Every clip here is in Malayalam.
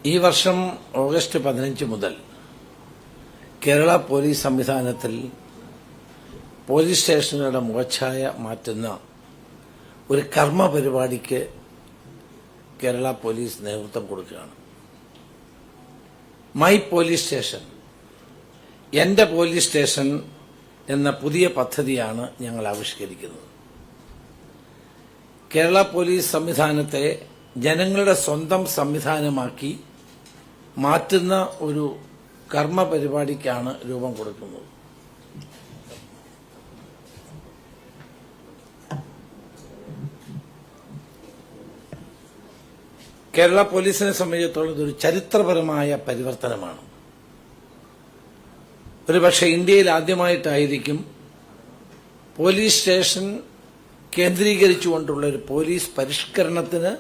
ഈ വർഷം ഓഗസ്റ്റ് 15 മുതൽ കേരള പോലീസ് സംവിധാനത്തിൽ പോലീസ് സ്റ്റേഷനുകളുടെ മുഖച്ഛായ മാറ്റുന്ന ഒരു കർമ്മ പരിപാടിക്ക് കേരള പോലീസ് നേതൃത്വം കൊടുക്കുകയാണ്. മൈ പോലീസ് സ്റ്റേഷൻ, എന്റെ പോലീസ് സ്റ്റേഷൻ എന്ന പുതിയ പദ്ധതിയാണ് ഞങ്ങൾ ആവിഷ്കരിക്കുന്നത്. കേരള പോലീസ് സംവിധാനത്തെ ജനങ്ങളുടെ സ്വന്തം സംവിധാനമാക്കി മാറ്റുന്ന ഒരു കർമ്മ പരിപാടിക്കാണ് രൂപം കൊടുക്കുന്നത്. കേരള പോലീസിനെ സംബന്ധിച്ചിടത്തോളം ഇതൊരു ചരിത്രപരമായ പരിവർത്തനമാണ്. ഒരുപക്ഷെ ഇന്ത്യയിൽ ആദ്യമായിട്ടായിരിക്കും പോലീസ് സ്റ്റേഷൻ കേന്ദ്രീകരിച്ചുകൊണ്ടുള്ള ഒരു പോലീസ് പരിഷ്കരണത്തിന്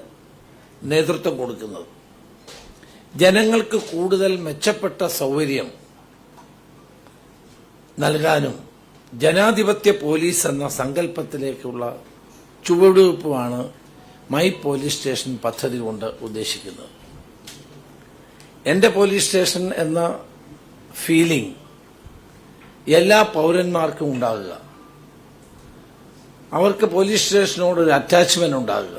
നേതൃത്വം കൊടുക്കുന്നത്. ജനങ്ങൾക്ക് കൂടുതൽ മെച്ചപ്പെട്ട സൗകര്യം നൽകാനും ജനാധിപത്യ പോലീസ് എന്ന സങ്കല്പത്തിലേക്കുള്ള ചുവടുവയ്പ്പാണ് മൈ പോലീസ് സ്റ്റേഷൻ പദ്ധതി കൊണ്ട് ഉദ്ദേശിക്കുന്നത്. എന്റെ പോലീസ് സ്റ്റേഷൻ എന്ന ഫീലിംഗ് എല്ലാ പൌരന്മാർക്കും ഉണ്ടാകുക, അവർക്ക് പോലീസ് സ്റ്റേഷനോട് ഒരു അറ്റാച്ച്മെന്റ് ഉണ്ടാകുക,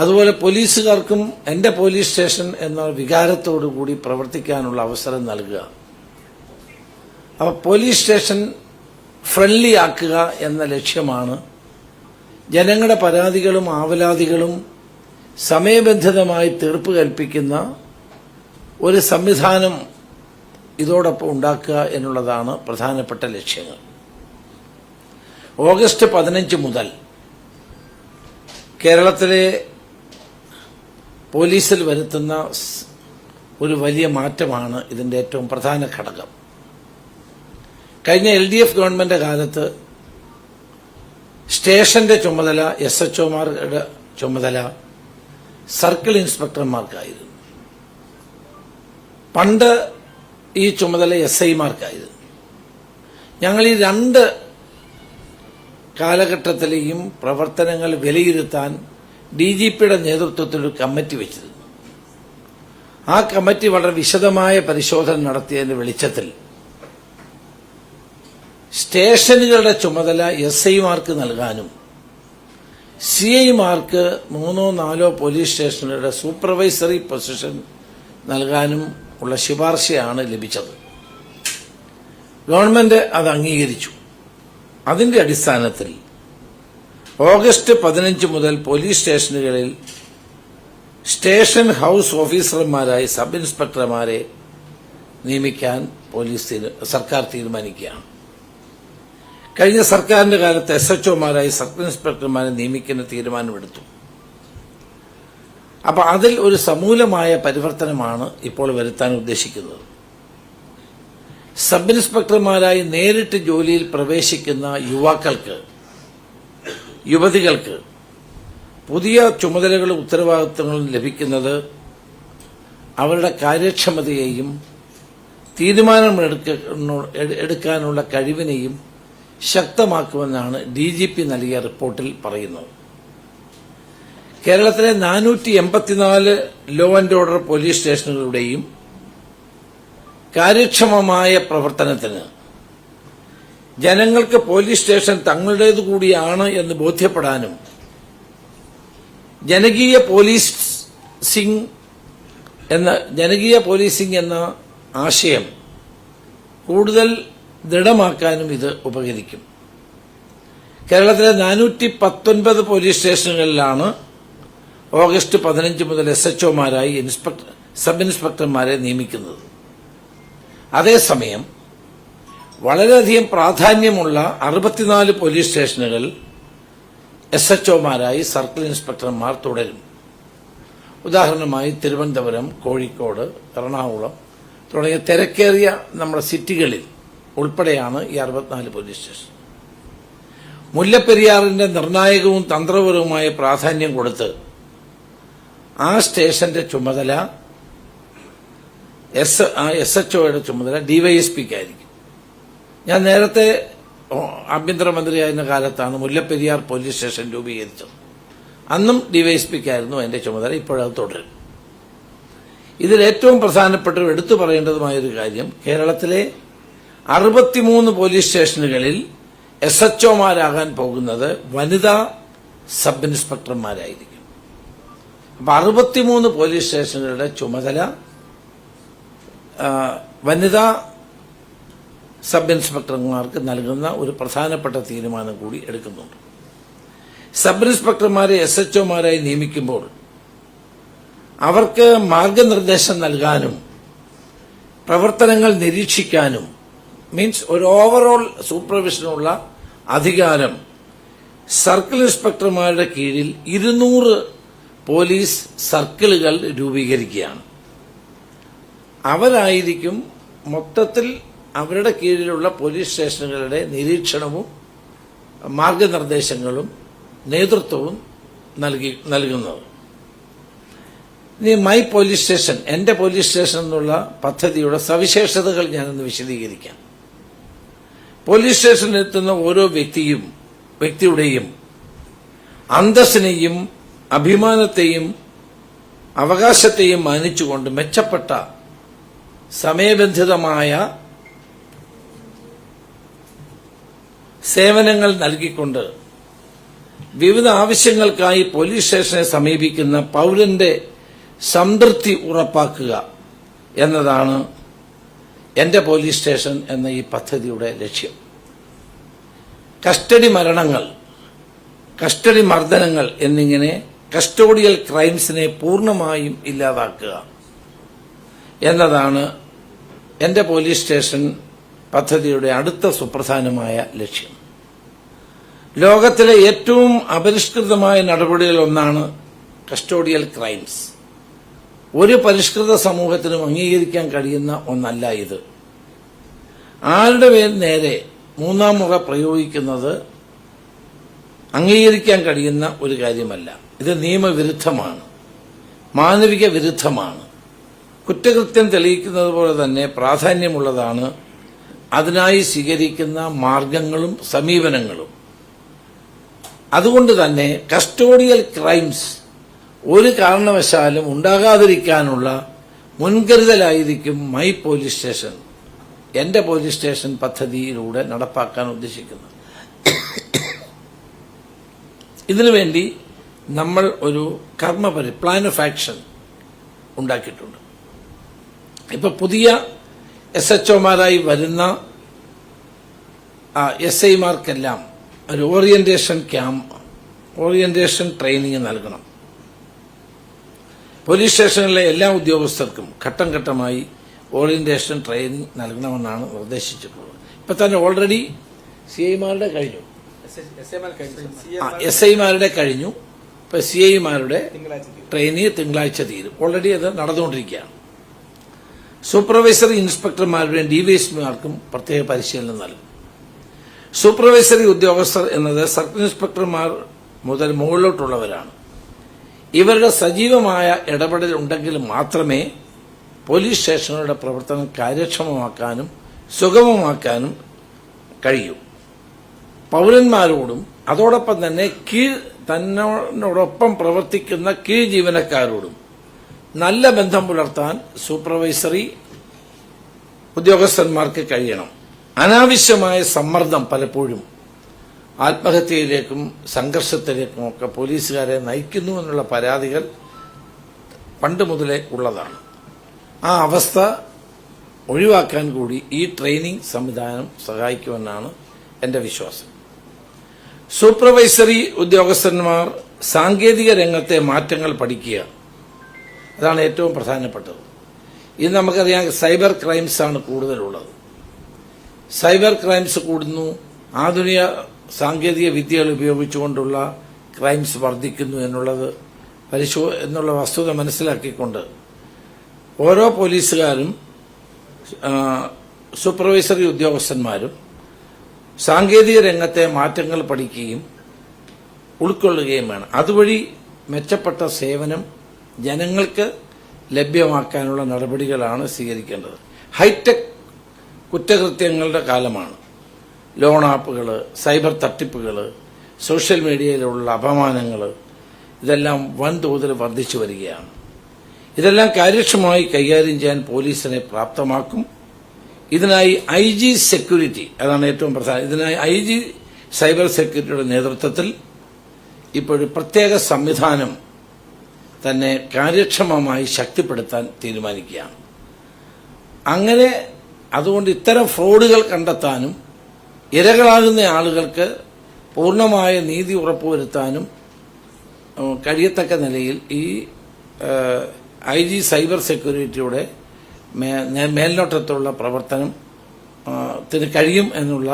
അതുപോലെ പോലീസുകാർക്കും എന്റെ പോലീസ് സ്റ്റേഷൻ എന്ന വികാരത്തോടുകൂടി പ്രവർത്തിക്കാനുള്ള അവസരം നൽകുക. അപ്പോൾ പോലീസ് സ്റ്റേഷൻ ഫ്രണ്ട്ലി ആക്കുക എന്ന ലക്ഷ്യമാണ് ജനങ്ങളുടെ പരാതികളും ആവലാതികളും സമയബന്ധിതമായി തീർപ്പ് കൽപ്പിക്കുന്ന ഒരു സംവിധാനം ഇതോടൊപ്പം ഉണ്ടാക്കുക എന്നുള്ളതാണ് പ്രധാനപ്പെട്ട ലക്ഷ്യങ്ങൾ. ഓഗസ്റ്റ് 15 മുതൽ കേരളത്തിലെ പോലീസിൽ വരുത്തുന്ന ഒരു വലിയ മാറ്റമാണ് ഇതിന്റെ ഏറ്റവും പ്രധാന ഘടകം. കഴിഞ്ഞ LDF ഗവൺമെന്റ് കാലത്ത് സ്റ്റേഷന്റെ ചുമതല SHOമാരുടെ ചുമതല സർക്കിൾ ഇൻസ്പെക്ടർമാർക്കായിരുന്നു. പണ്ട് ഈ ചുമതല SIമാർക്കായിരുന്നു. ഞങ്ങൾ ഈ രണ്ട് കാലഘട്ടത്തിലെയും പ്രവർത്തനങ്ങൾ വിലയിരുത്താൻ DGPയുടെ നേതൃത്വത്തിൽ ഒരു കമ്മിറ്റി വെച്ചിരുന്നു. ആ കമ്മിറ്റി വളരെ വിശദമായ പരിശോധന നടത്തിയതിന്റെ വെളിച്ചത്തിൽ സ്റ്റേഷനുകളുടെ ചുമതല SIമാർക്ക് നൽകാനും CIമാർക്ക് 3-4 പോലീസ് സ്റ്റേഷനുകളുടെ സൂപ്പർവൈസറി പൊസിഷൻ നൽകാനും ഉള്ള ശുപാർശയാണ് ലഭിച്ചത്. ഗവൺമെന്റ് അത് അംഗീകരിച്ചു. അതിന്റെ അടിസ്ഥാനത്തിൽ ഓഗസ്റ്റ് 15 മുതൽ പോലീസ് സ്റ്റേഷനുകളിൽ സ്റ്റേഷൻ ഹൌസ് ഓഫീസർമാരായി സബ് ഇൻസ്പെക്ടർമാരെ നിയമിക്കാൻ സർക്കാർ തീരുമാനിക്കുകയാണ്. കഴിഞ്ഞ സർക്കാരിന്റെ കാലത്ത് SHOമാരായി സബ് ഇൻസ്പെക്ടർമാരെ നിയമിക്കുന്ന തീരുമാനമെടുത്തു. അപ്പൊ അതിൽ ഒരു സമൂലമായ പരിവർത്തനമാണ് ഇപ്പോൾ വരുത്താൻ ഉദ്ദേശിക്കുന്നത്. സബ് ഇൻസ്പെക്ടർമാരായി നേരിട്ട് ജോലിയിൽ പ്രവേശിക്കുന്ന യുവതികൾക്ക് പുതിയ ചുമതലകളും ഉത്തരവാദിത്തങ്ങളും ലഭിക്കുന്നത് അവരുടെ കാര്യക്ഷമതയെയും തീരുമാനമെടുക്കാനുള്ള കഴിവിനെയും ശക്തമാക്കുമെന്നാണ് DGP നൽകിയ റിപ്പോർട്ടിൽ പറയുന്നത്. കേരളത്തിലെ 484 ലോ ആൻഡ് ഓർഡർ പോലീസ് സ്റ്റേഷനുകളുടെയും കാര്യക്ഷമമായ പ്രവർത്തനത്തിന് ജനങ്ങൾക്ക് പോലീസ് സ്റ്റേഷൻ തങ്ങളുടേതു കൂടിയാണ് എന്ന് ബോധ്യപ്പെടാനും ജനകീയ പോലീസിംഗ് എന്ന ആശയം കൂടുതൽ ദൃഢമാക്കാനും ഇത് ഉപകരിക്കും. കേരളത്തിലെ 419 പോലീസ് സ്റ്റേഷനുകളിലാണ് ഓഗസ്റ്റ് 15 മുതൽ SHOമാരായി സബ് ഇൻസ്പെക്ടർമാരെ നിയമിക്കുന്നത്. അതേസമയം വളരെയധികം പ്രാധാന്യമുള്ള 64 പോലീസ് സ്റ്റേഷനുകൾ SHOമാരായി സർക്കിൾ ഇൻസ്പെക്ടർമാർ തുടരും. ഉദാഹരണമായി തിരുവനന്തപുരം, കോഴിക്കോട്, എറണാകുളം തുടങ്ങിയ തിരക്കേറിയ നമ്മുടെ സിറ്റികളിൽ ഉൾപ്പെടെയാണ് ഈ 64 പോലീസ് സ്റ്റേഷൻ. മുല്ലപ്പെരിയാറിന്റെ നിർണായകവും തന്ത്രപരവുമായ പ്രാധാന്യം കൊടുത്ത് ആ സ്റ്റേഷന്റെ ചുമതല SHOയുടെ ചുമതല DYSPക്കായിരിക്കും. ഞാൻ നേരത്തെ ആഭ്യന്തരമന്ത്രിയായിരുന്ന കാലത്താണ് മുല്ലപ്പെരിയാർ പോലീസ് സ്റ്റേഷൻ രൂപീകരിച്ചത്. അന്നും DYSPക്കായിരുന്നു അതിന്റെ ചുമതല. ഇപ്പോഴത് തുടരും. ഇതിൽ ഏറ്റവും പ്രധാനപ്പെട്ട എടുത്തു പറയേണ്ടതുമായൊരു കാര്യം, കേരളത്തിലെ 63 പോലീസ് സ്റ്റേഷനുകളിൽ SHOമാരാകാൻ പോകുന്നത് വനിതാ സബ് ഇൻസ്പെക്ടർമാരായിരിക്കും. അപ്പൊ 63 പോലീസ് സ്റ്റേഷനുകളുടെ ചുമതല വനിതാ സബ് ഇൻസ്പെക്ടർമാർക്ക് നൽകുന്ന ഒരു പ്രധാനപ്പെട്ട തീരുമാനം കൂടി എടുക്കുന്നുണ്ട്. സബ് ഇൻസ്പെക്ടർമാരെ SHOമാരായി നിയമിക്കുമ്പോൾ അവർക്ക് മാർഗനിർദ്ദേശം നൽകാനും പ്രവർത്തനങ്ങൾ നിരീക്ഷിക്കാനും മീൻസ് ഒരു ഓവറോൾ സൂപ്പർവിഷനുള്ള അധികാരം സർക്കിൾ ഇൻസ്പെക്ടർമാരുടെ കീഴിൽ 200 പോലീസ് സർക്കിളുകൾ രൂപീകരിക്കുകയാണ്. അവരായിരിക്കും മൊത്തത്തിൽ അവരുടെ കീഴിലുള്ള പോലീസ് സ്റ്റേഷനുകളുടെ നിരീക്ഷണവും മാർഗനിർദ്ദേശങ്ങളും നേതൃത്വവും നൽകുന്നത്. ഇനി മൈ പോലീസ് സ്റ്റേഷൻ, എന്റെ പോലീസ് സ്റ്റേഷൻ എന്നുള്ള പദ്ധതിയുടെ സവിശേഷതകൾ ഞാനൊന്ന് വിശദീകരിക്കാം. പോലീസ് സ്റ്റേഷനിൽ എത്തുന്ന ഓരോ വ്യക്തിയുടെയും അന്തസ്സിനെയും അഭിമാനത്തെയും അവകാശത്തെയും മാനിച്ചുകൊണ്ട് മെച്ചപ്പെട്ട സമയബന്ധിതമായ സേവനങ്ങൾ നൽകിക്കൊണ്ട് വിവിധ ആവശ്യങ്ങൾക്കായി പോലീസ് സ്റ്റേഷനെ സമീപിക്കുന്ന പൌരന്റെ സംതൃപ്തി ഉറപ്പാക്കുക എന്നതാണ് എന്റെ പോലീസ് സ്റ്റേഷൻ എന്ന ഈ പദ്ധതിയുടെ ലക്ഷ്യം. കസ്റ്റഡി മരണങ്ങൾ, കസ്റ്റഡി മർദ്ദനങ്ങൾ എന്നിങ്ങനെ കസ്റ്റോഡിയൽ ക്രൈംസിനെ പൂർണ്ണമായും ഇല്ലാതാക്കുക എന്നതാണ് എന്റെ പോലീസ് സ്റ്റേഷൻ പദ്ധതിയുടെ അടുത്ത സുപ്രധാനമായ ലക്ഷ്യം. ലോകത്തിലെ ഏറ്റവും അപരിഷ്കൃതമായ നടപടികളിലൊന്നാണ് കസ്റ്റോഡിയൽ ക്രൈംസ്. ഒരു പരിഷ്കൃത സമൂഹത്തിനും അംഗീകരിക്കാൻ കഴിയുന്ന ഒന്നല്ല ഇത്. ആരുടെ നേരെ മൂന്നാം മുറ പ്രയോഗിക്കുന്നത് അംഗീകരിക്കാൻ കഴിയുന്ന ഒരു കാര്യമല്ല. ഇത് നിയമവിരുദ്ധമാണ്, മാനവിക വിരുദ്ധമാണ്. കുറ്റകൃത്യം തെളിയിക്കുന്നത് പോലെ തന്നെ പ്രാധാന്യമുള്ളതാണ് അതിനായി സ്വീകരിക്കുന്ന മാർഗങ്ങളും സമീപനങ്ങളും. അതുകൊണ്ട് തന്നെ കസ്റ്റോഡിയൽ ക്രൈംസ് ഒരു കാരണവശാലും ഉണ്ടാകാതിരിക്കാനുള്ള മുൻകരുതലായിരിക്കും മൈ പോലീസ് സ്റ്റേഷൻ, എന്റെ പോലീസ് സ്റ്റേഷൻ പദ്ധതിയിലൂടെ നടപ്പാക്കാൻ ഉദ്ദേശിക്കുന്നത്. ഇതിനുവേണ്ടി നമ്മൾ ഒരു പ്ലാൻ ഓഫ് ആക്ഷൻ ഉണ്ടാക്കിയിട്ടുണ്ട്. ഇപ്പൊ പുതിയ SHOമാരായി വരുന്ന SIമാർക്കെല്ലാം ഒരു ഓറിയന്റേഷൻ ട്രെയിനിങ് നൽകണം. പോലീസ് സ്റ്റേഷനിലെ എല്ലാ ഉദ്യോഗസ്ഥർക്കും ഘട്ടം ഘട്ടമായി ഓറിയന്റേഷൻ ട്രെയിനിങ് നൽകണമെന്നാണ് നിർദ്ദേശിച്ചിട്ടുള്ളത്. ഇപ്പൊ തന്നെ ഓൾറെഡി CIമാരുടെ കഴിഞ്ഞു, SIമാരുടെ കഴിഞ്ഞു. ഇപ്പൊ CIമാരുടെ ട്രെയിനിങ് തിങ്കളാഴ്ച തീരും. ഓൾറെഡി അത് നടന്നുകൊണ്ടിരിക്കുകയാണ്. സൂപ്പർവൈസറി ഇൻസ്പെക്ടർമാരുടെയും DYSPമാർക്കും പ്രത്യേക പരിശീലനം നൽകും. സൂപ്പർവൈസറി ഉദ്യോഗസ്ഥർ എന്നത് സർക്കിൾ ഇൻസ്പെക്ടർമാർ മുതൽ മുകളിലോട്ടുള്ളവരാണ്. ഇവരുടെ സജീവമായ ഇടപെടൽ ഉണ്ടെങ്കിൽ മാത്രമേ പോലീസ് സ്റ്റേഷനുകളുടെ പ്രവർത്തനം കാര്യക്ഷമമാക്കാനും സുഗമമാക്കാനും കഴിയൂ. പൌരന്മാരോടും അതോടൊപ്പം തന്നെ തന്നോടൊപ്പം പ്രവർത്തിക്കുന്ന കീഴ് ജീവനക്കാരോടും നല്ല ബന്ധം പുലർത്താൻ സൂപ്പർവൈസറി ഉദ്യോഗസ്ഥന്മാർക്ക് കഴിയണം. അനാവശ്യമായ സമ്മർദ്ദം പലപ്പോഴും ആത്മഹത്യയിലേക്കും സംഘർഷത്തിലേക്കും ഒക്കെ പോലീസുകാരെ നയിക്കുന്നു എന്നുള്ള പരാതികൾ പണ്ട് മുതലേ ഉള്ളതാണ്. ആ അവസ്ഥ ഒഴിവാക്കാൻ കൂടി ഈ ട്രെയിനിംഗ് സംവിധാനം സഹായിക്കുമെന്നാണ് എന്റെ വിശ്വാസം. സൂപ്പർവൈസറി ഉദ്യോഗസ്ഥന്മാർ സാങ്കേതിക രംഗത്തെ മാറ്റങ്ങൾ പഠിക്കുക, അതാണ് ഏറ്റവും പ്രധാനപ്പെട്ടത്. ഇന്ന് നമുക്കറിയാം സൈബർ ക്രൈംസ് ആണ് കൂടുതലുള്ളത്. സൈബർ ക്രൈംസ് കൂടുന്നു, ആധുനിക സാങ്കേതിക വിദ്യകൾ ഉപയോഗിച്ചുകൊണ്ടുള്ള ക്രൈംസ് വർദ്ധിക്കുന്നു എന്നുള്ള വസ്തുത മനസ്സിലാക്കിക്കൊണ്ട് ഓരോ പോലീസുകാരും സൂപ്പർവൈസറി ഉദ്യോഗസ്ഥന്മാരും സാങ്കേതിക രംഗത്തെ മാറ്റങ്ങൾ പഠിക്കുകയും ഉൾക്കൊള്ളുകയും വേണം. അതുവഴി മെച്ചപ്പെട്ട സേവനം ജനങ്ങൾക്ക് ലഭ്യമാക്കാനുള്ള നടപടികളാണ് സ്വീകരിക്കേണ്ടത്. ഹൈടെക് കുറ്റകൃത്യങ്ങളുടെ കാലമാണ്. ലോൺ ആപ്പുകൾ, സൈബർ തട്ടിപ്പുകൾ, സോഷ്യൽ മീഡിയയിലുള്ള അപമാനങ്ങൾ, ഇതെല്ലാം വൻതോതിൽ വർദ്ധിച്ചു വരികയാണ്. ഇതെല്ലാം കാര്യക്ഷമമായി കൈകാര്യം ചെയ്യാൻ പോലീസിനെ പ്രാപ്തമാക്കും. ഇതിനായി IG സെക്യൂരിറ്റി, അതാണ് ഏറ്റവും പ്രധാനം, ഇതിനായി IG സൈബർ സെക്യൂരിറ്റിയുടെ നേതൃത്വത്തിൽ ഇപ്പോഴൊരു പ്രത്യേക സംവിധാനം തന്നെ കാര്യക്ഷമമായി ശക്തിപ്പെടുത്താൻ തീരുമാനിക്കുകയാണ്. അങ്ങനെ അതുകൊണ്ട് ഇത്തരം ഫ്രോഡുകൾ കണ്ടെത്താനും ഇരകളാകുന്ന ആളുകൾക്ക് പൂർണ്ണമായ നീതി ഉറപ്പുവരുത്താനും കഴിയത്തക്ക നിലയിൽ ഈ IG സൈബർ സെക്യൂരിറ്റിയുടെ മേൽനോട്ടത്തിലുള്ള പ്രവർത്തനത്തിന് കഴിയുമെന്നുള്ള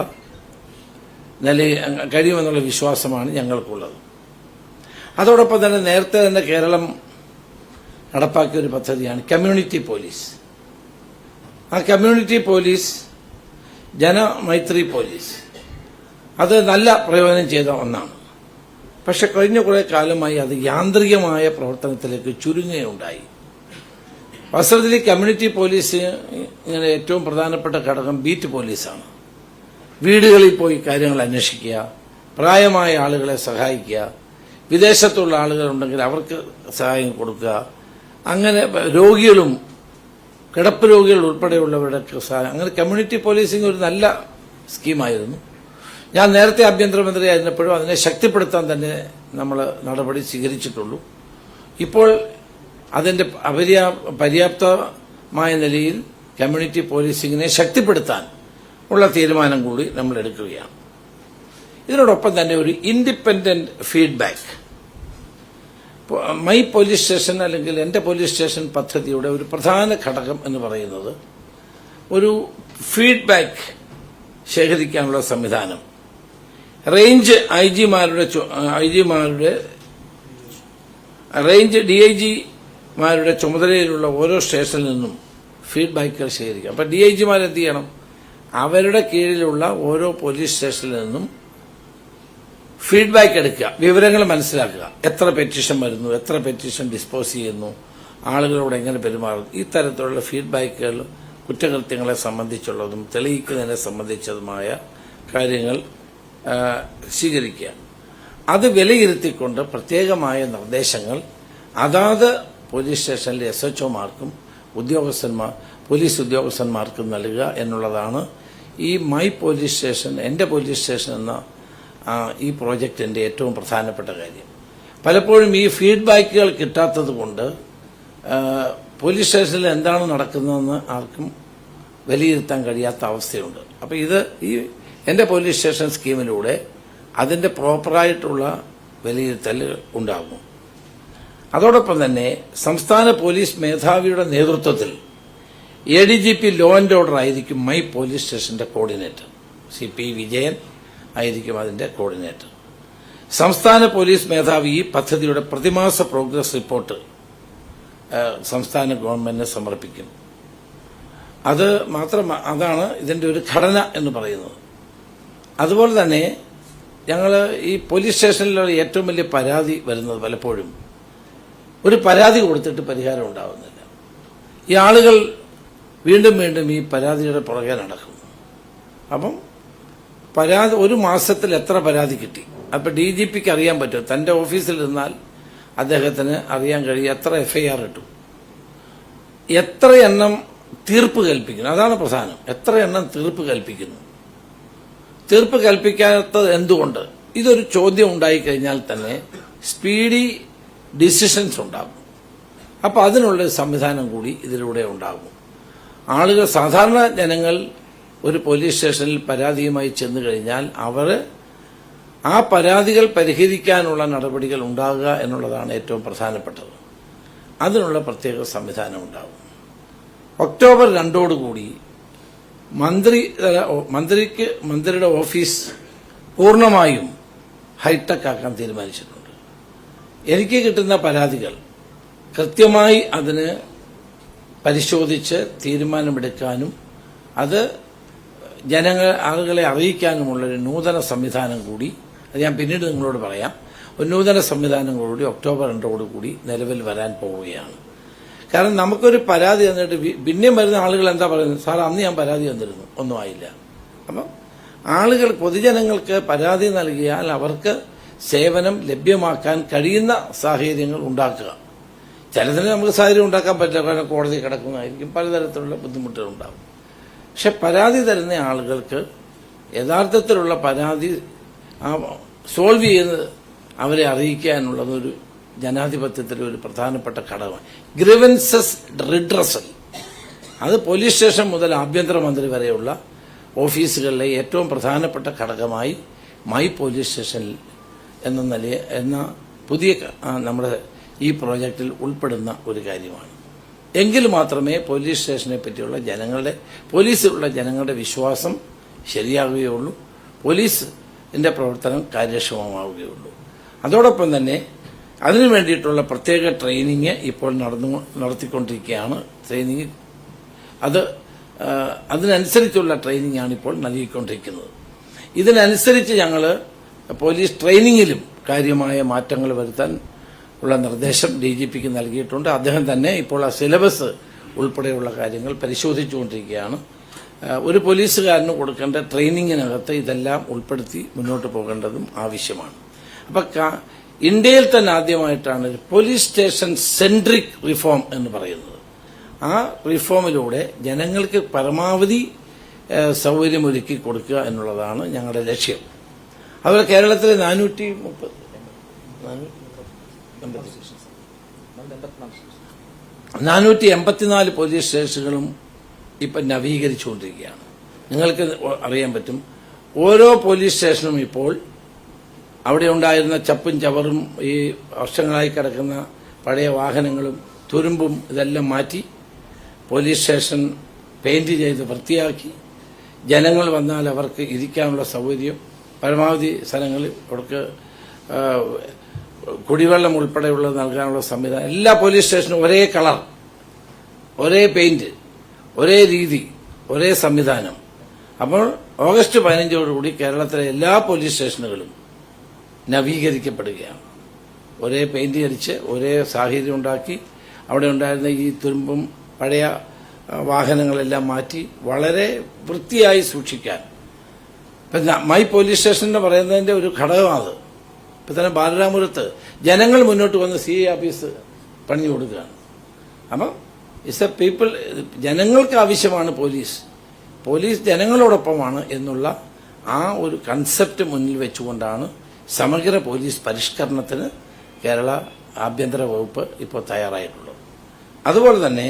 വിശ്വാസമാണ് ഞങ്ങൾക്കുള്ളത്. അതോടൊപ്പം തന്നെ നേരത്തെ തന്നെ കേരളം നടപ്പാക്കിയ ഒരു പദ്ധതിയാണ് കമ്മ്യൂണിറ്റി പോലീസ്. ആ കമ്മ്യൂണിറ്റി പോലീസ്, ജനമൈത്രി പോലീസ്, അത് നല്ല പ്രയോജനം ചെയ്ത ഒന്നാണ്. പക്ഷെ കഴിഞ്ഞ കുറെ കാലമായി അത് യാന്ത്രികമായ പ്രവർത്തനത്തിലേക്ക് ചുരുങ്ങുകയുണ്ടായി. വാസ്തവത്തിൽ കമ്മ്യൂണിറ്റി പോലീസ് ഇങ്ങനെ ഏറ്റവും പ്രധാനപ്പെട്ട ഘടകം ബീറ്റ് പോലീസാണ്. വീടുകളിൽ പോയി കാര്യങ്ങൾ അന്വേഷിക്കുക, പ്രായമായ ആളുകളെ സഹായിക്കുക, വിദേശത്തുള്ള ആളുകളുണ്ടെങ്കിൽ അവർക്ക് സഹായം കൊടുക്കുക, അങ്ങനെ രോഗികളും കിടപ്പ് രോഗികൾ ഉൾപ്പെടെയുള്ളവരുടെ സഹായം. അങ്ങനെ കമ്മ്യൂണിറ്റി പോലീസിംഗ് ഒരു നല്ല സ്കീമായിരുന്നു. ഞാൻ നേരത്തെ ആഭ്യന്തരമന്ത്രി ആയിരുന്നപ്പോഴും അതിനെ ശക്തിപ്പെടുത്താൻ തന്നെ നമ്മൾ നടപടി സ്വീകരിച്ചിട്ടുള്ളൂ. ഇപ്പോൾ അതിന്റെ പര്യാപ്തമായ നിലയിൽ കമ്മ്യൂണിറ്റി പോലീസിംഗിനെ ശക്തിപ്പെടുത്താൻ ഉള്ള തീരുമാനം കൂടി നമ്മൾ എടുക്കുകയാണ്. ഇതിനോടൊപ്പം തന്നെ ഒരു independent feedback, my police station അല്ലെങ്കിൽ എന്റെ പോലീസ് സ്റ്റേഷൻ പദ്ധതിയുടെ ഒരു പ്രധാന ഘടകം എന്ന് പറയുന്നത് ഒരു ഫീഡ്ബാക്ക് ശേഖരിക്കാനുള്ള സംവിധാനം. റേഞ്ച് DIGമാരുടെ ചുമതലയിലുള്ള ഓരോ സ്റ്റേഷനിൽ നിന്നും ഫീഡ്ബാക്കുകൾ ശേഖരിക്കാം. അപ്പൊ DIGമാർ എന്ത് ചെയ്യണം? അവരുടെ കീഴിലുള്ള ഓരോ പോലീസ് സ്റ്റേഷനിൽ നിന്നും ഫീഡ്ബാക്ക് എടുക്കുക, വിവരങ്ങൾ മനസ്സിലാക്കുക. എത്ര പെറ്റീഷൻ വരുന്നു, എത്ര പെറ്റീഷൻ ഡിസ്പോസ് ചെയ്യുന്നു, ആളുകളോട് എങ്ങനെ പെരുമാറുന്നു, ഈ തരത്തിലുള്ള ഫീഡ്ബാക്കുകൾ കുറ്റകൃത്യങ്ങളെ സംബന്ധിച്ചുള്ളതും തെളിയിക്കുന്നതിനെ സംബന്ധിച്ചതുമായ കാര്യങ്ങൾ സ്വീകരിക്കുക. അത് വിലയിരുത്തിക്കൊണ്ട് പ്രത്യേകമായ നിർദ്ദേശങ്ങൾ അതാത് പോലീസ് സ്റ്റേഷനിലെ SHOമാർക്കും പോലീസ് ഉദ്യോഗസ്ഥന്മാർക്കും നൽകുക എന്നുള്ളതാണ് ഈ മൈ പോലീസ് സ്റ്റേഷൻ, എന്റെ പോലീസ് സ്റ്റേഷൻ എന്ന ഈ പ്രോജക്റ്റിന്റെ ഏറ്റവും പ്രധാനപ്പെട്ട കാര്യം. പലപ്പോഴും ഈ ഫീഡ്ബാക്കുകൾ കിട്ടാത്തത് കൊണ്ട് പോലീസ് സ്റ്റേഷനിൽ എന്താണ് നടക്കുന്നതെന്ന് ആർക്കും വിലയിരുത്താൻ കഴിയാത്ത അവസ്ഥയുണ്ട്. അപ്പോൾ ഇത് ഈ എന്റെ പോലീസ് സ്റ്റേഷൻ സ്കീമിലൂടെ അതിന്റെ പ്രോപ്പറായിട്ടുള്ള വിലയിരുത്തൽ ഉണ്ടാകും. അതോടൊപ്പം തന്നെ സംസ്ഥാന പോലീസ് മേധാവിയുടെ നേതൃത്വത്തിൽ ADGP ലോ ആൻഡ് ഓർഡർ ആയിരിക്കും മൈ പോലീസ് സ്റ്റേഷന്റെ കോർഡിനേറ്റർ. CP വിജയൻ ആയിരിക്കും അതിന്റെ കോർഡിനേറ്റർ. സംസ്ഥാന പോലീസ് മേധാവി ഈ പദ്ധതിയുടെ പ്രതിമാസ പ്രോഗ്രസ് റിപ്പോർട്ട് സംസ്ഥാന ഗവൺമെന്റിന് സമർപ്പിക്കും. അതാണ് ഇതിന്റെ ഒരു ഘടന എന്ന് പറയുന്നത്. അതുപോലെ തന്നെ ഞങ്ങൾ ഈ പോലീസ് സ്റ്റേഷനിലുള്ള ഏറ്റവും വലിയ പരാതി വരുന്നത് പലപ്പോഴും ഒരു പരാതി കൊടുത്തിട്ട് പരിഹാരം ഉണ്ടാവുന്നില്ല. ഈ ആളുകൾ വീണ്ടും വീണ്ടും ഈ പരാതിയുടെ പുറകെ നടക്കും. അപ്പം ഒരു മാസത്തിൽ എത്ര പരാതി കിട്ടി, അപ്പൊ DGPക്ക് അറിയാൻ പറ്റും. തന്റെ ഓഫീസിൽ ഇരുന്നാൽ അദ്ദേഹത്തിന് അറിയാൻ കഴിയും എത്ര FIR ഇട്ടു, എത്ര എണ്ണം തീർപ്പ് കൽപ്പിക്കുന്നു. അതാണ് പ്രധാനം. എത്ര എണ്ണം തീർപ്പ് കൽപ്പിക്കുന്നു, തീർപ്പ് കൽപ്പിക്കാത്തത് എന്തുകൊണ്ട്? ഇതൊരു ചോദ്യം ഉണ്ടായിക്കഴിഞ്ഞാൽ തന്നെ സ്പീഡി ഡിസിഷൻസ് ഉണ്ടാകും. അപ്പൊ അതിനുള്ള സംവിധാനം കൂടി ഇതിലൂടെ ഉണ്ടാകും. ആളുകൾ, സാധാരണ ജനങ്ങൾ ഒരു പോലീസ് സ്റ്റേഷനിൽ പരാതിയുമായി ചെന്നു കഴിഞ്ഞാൽ അവർ ആ പരാതികൾ പരിഹരിക്കാനുള്ള നടപടികൾ ഉണ്ടാകുക എന്നുള്ളതാണ് ഏറ്റവും പ്രധാനപ്പെട്ടത്. അതിനുള്ള പ്രത്യേക സംവിധാനം ഉണ്ടാകും. ഒക്ടോബർ 2 മന്ത്രിയുടെ ഓഫീസ് പൂർണ്ണമായും ഹൈടെക് ആക്കാൻ തീരുമാനിച്ചിട്ടുണ്ട്. എനിക്ക് കിട്ടുന്ന പരാതികൾ കൃത്യമായി അതിന് പരിശോധിച്ച് തീരുമാനമെടുക്കാനും അത് ആളുകളെ അറിയിക്കാനുമുള്ളൊരു നൂതന സംവിധാനം കൂടി, അത് ഞാൻ പിന്നീട് നിങ്ങളോട് പറയാം, ഒരു നൂതന സംവിധാനം കൂടി ഒക്ടോബർ 2 നിലവിൽ വരാൻ പോവുകയാണ്. കാരണം നമുക്കൊരു പരാതി തന്നിട്ട് പിന്നെയും വരുന്ന ആളുകൾ എന്താ പറയുന്നത്? സാർ, അന്ന് ഞാൻ പരാതി തന്നിരുന്നു, ഒന്നും ആയില്ല. അപ്പം പൊതുജനങ്ങൾക്ക് പരാതി നൽകിയാൽ അവർക്ക് സേവനം ലഭ്യമാക്കാൻ കഴിയുന്ന സാഹചര്യങ്ങൾ ഉണ്ടാക്കുക. ചിലതിന് നമുക്ക് സാഹചര്യം ഉണ്ടാക്കാൻ പറ്റില്ല, കാരണം കോടതി കിടക്കുന്നതായിരിക്കും, പലതരത്തിലുള്ള ബുദ്ധിമുട്ടുകൾ ഉണ്ടാകും. പക്ഷെ പരാതി തരുന്ന ആളുകൾക്ക് യഥാർത്ഥത്തിലുള്ള പരാതി സോൾവ് ചെയ്ത് അവരെ അറിയിക്കുക എന്നുള്ളതൊരു ജനാധിപത്യത്തിലെ ഒരു പ്രധാനപ്പെട്ട ഘടകമാണ്. ഗ്രീവൻസസ് റിഡ്രസൽ, അത് പോലീസ് സ്റ്റേഷൻ മുതൽ ആഭ്യന്തരമന്ത്രി വരെയുള്ള ഓഫീസുകളിലെ ഏറ്റവും പ്രധാനപ്പെട്ട ഘടകമായി മൈ പോലീസ് സ്റ്റേഷൻ എന്ന പുതിയ നമ്മുടെ ഈ പ്രോജക്റ്റിൽ ഉൾപ്പെടുന്ന ഒരു കാര്യമാണ്. എങ്കിൽ മാത്രമേ പോലീസ് സ്റ്റേഷനെ പറ്റിയുള്ള പോലീസിലുള്ള ജനങ്ങളുടെ വിശ്വാസം ശരിയാവുകയുള്ളൂ, പോലീസിന്റെ പ്രവർത്തനം കാര്യക്ഷമമാവുകയുള്ളൂ. അതോടൊപ്പം തന്നെ അതിനു വേണ്ടിയിട്ടുള്ള പ്രത്യേക ട്രെയിനിങ് ഇപ്പോൾ നടത്തിക്കൊണ്ടിരിക്കുകയാണ്. ട്രെയിനിങ് അതിനനുസരിച്ചുള്ള ട്രെയിനിങ് ആണ് ഇപ്പോൾ നൽകിക്കൊണ്ടിരിക്കുന്നത്. ഇതിനനുസരിച്ച് ഞങ്ങൾ പോലീസ് ട്രെയിനിങ്ങിലും കാര്യമായ മാറ്റങ്ങൾ വരുത്താൻ ഉള്ള നിർദ്ദേശം DGPക്ക് നൽകിയിട്ടുണ്ട്. അദ്ദേഹം തന്നെ ഇപ്പോൾ ആ സിലബസ് ഉൾപ്പെടെയുള്ള കാര്യങ്ങൾ പരിശോധിച്ചുകൊണ്ടിരിക്കുകയാണ്. ഒരു പോലീസുകാരന് കൊടുക്കേണ്ട ട്രെയിനിങ്ങിനകത്ത് ഇതെല്ലാം ഉൾപ്പെടുത്തി മുന്നോട്ട് പോകേണ്ടതും ആവശ്യമാണ്. അപ്പം ഇന്ത്യയിൽ തന്നെ ആദ്യമായിട്ടാണ് പോലീസ് സ്റ്റേഷൻ സെൻട്രിക് റിഫോം എന്ന് പറയുന്നത്. ആ റിഫോമിലൂടെ ജനങ്ങൾക്ക് പരമാവധി സൗകര്യമൊരുക്കി കൊടുക്കുക എന്നുള്ളതാണ് ഞങ്ങളുടെ ലക്ഷ്യം. അതുപോലെ കേരളത്തിലെ 484 പോലീസ് സ്റ്റേഷനുകളും ഇപ്പം നവീകരിച്ചുകൊണ്ടിരിക്കുകയാണ്. നിങ്ങൾക്ക് അറിയാൻ പറ്റും, ഓരോ പോലീസ് സ്റ്റേഷനും ഇപ്പോൾ അവിടെ ഉണ്ടായിരുന്ന ചപ്പും ചവറും ഈ വർഷങ്ങളായി കിടക്കുന്ന പഴയ വാഹനങ്ങളും തുരുമ്പും ഇതെല്ലാം മാറ്റി പോലീസ് സ്റ്റേഷൻ പെയിന്റ് ചെയ്ത് വൃത്തിയാക്കി ജനങ്ങൾ വന്നാൽ അവർക്ക് ഇരിക്കാനുള്ള സൗകര്യം, പരമാവധി സ്ഥലങ്ങളിൽ അവർക്ക് കുടിവെള്ളം ഉൾപ്പെടെയുള്ളത് നൽകാനുള്ള സംവിധാനം, എല്ലാ പോലീസ് സ്റ്റേഷനും ഒരേ കളർ, ഒരേ പെയിന്റ്, ഒരേ രീതി, ഒരേ സംവിധാനം. അപ്പോൾ ഓഗസ്റ്റ് 15 കേരളത്തിലെ എല്ലാ പോലീസ് സ്റ്റേഷനുകളും നവീകരിക്കപ്പെടുകയാണ്. ഒരേ പെയിന്റ് അടിച്ച് ഒരേ സാഹചര്യം ഉണ്ടാക്കി അവിടെ ഉണ്ടായിരുന്ന ഈ തുരുമ്പും പഴയ വാഹനങ്ങളെല്ലാം മാറ്റി വളരെ വൃത്തിയായി സൂക്ഷിക്കാൻ മൈ പോലീസ് സ്റ്റേഷൻ എന്ന് പറയുന്നതിന്റെ ഒരു ഘടകമാണ്. ഇപ്പൊ തന്നെ ബാലരാമപുരത്ത് ജനങ്ങൾ മുന്നോട്ട് വന്ന് CI ഓഫീസ് പണിഞ്ഞു കൊടുക്കുകയാണ്. അപ്പം ഇറ്റ്സ് എ പീപ്പിൾ, ജനങ്ങൾക്ക് ആവശ്യമാണ് പോലീസ് ജനങ്ങളോടൊപ്പമാണ് എന്നുള്ള ആ ഒരു കൺസെപ്റ്റ് മുന്നിൽ വെച്ചുകൊണ്ടാണ് സമഗ്ര പോലീസ് പരിഷ്കരണത്തിന് കേരള ആഭ്യന്തര വകുപ്പ് ഇപ്പോൾ തയ്യാറായിട്ടുള്ളത്. അതുപോലെ തന്നെ